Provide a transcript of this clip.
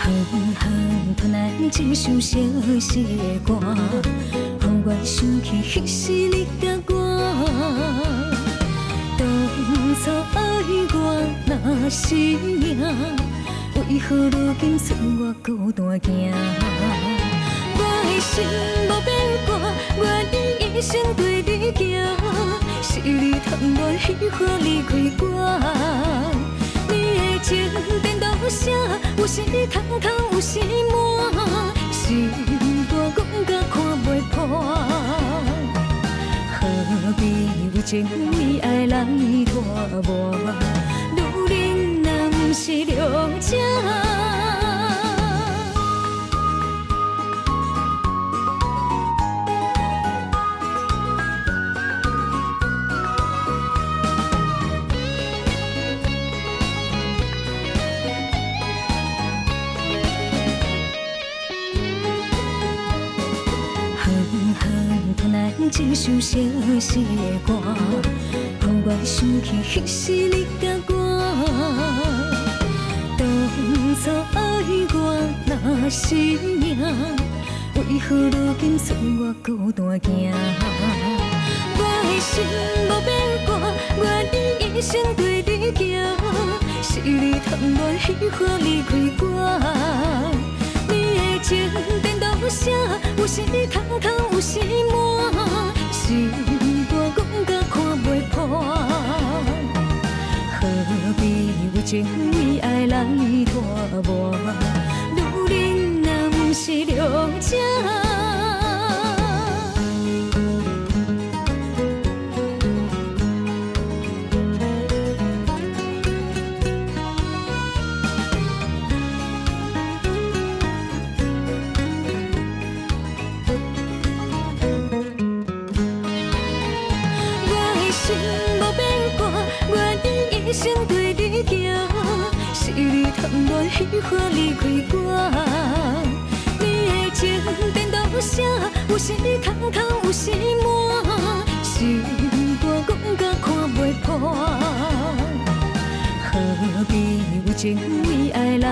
远远传来一首相思的歌，予我想起迄时你甲我。当初爱我若是命，为何如今剩我孤单行？我的心无变卦，愿意一生对你行，是你贪恋喜欢离开我。你的情颠倒啥？有时通通，有时满，心肝讲甲看袂破。何必为情为爱来拖磨？女人若不是了情。一首相思的歌，予我想起迄时你甲我。当初爱我若是命，为何如今剩我孤单行？我的心无变卦，愿意一生对你行，是你贪恋喜欢离开我。你的情颠倒啥？有时通通，有时满，心肝讲甲看袂破。何必为情为爱来拖磨？女人若不是了情。一生对你行，是你贪恋喜欢离开我。你的情颠倒啥？有时通通，有时满，心肝讲甲看袂破。何必为情为爱来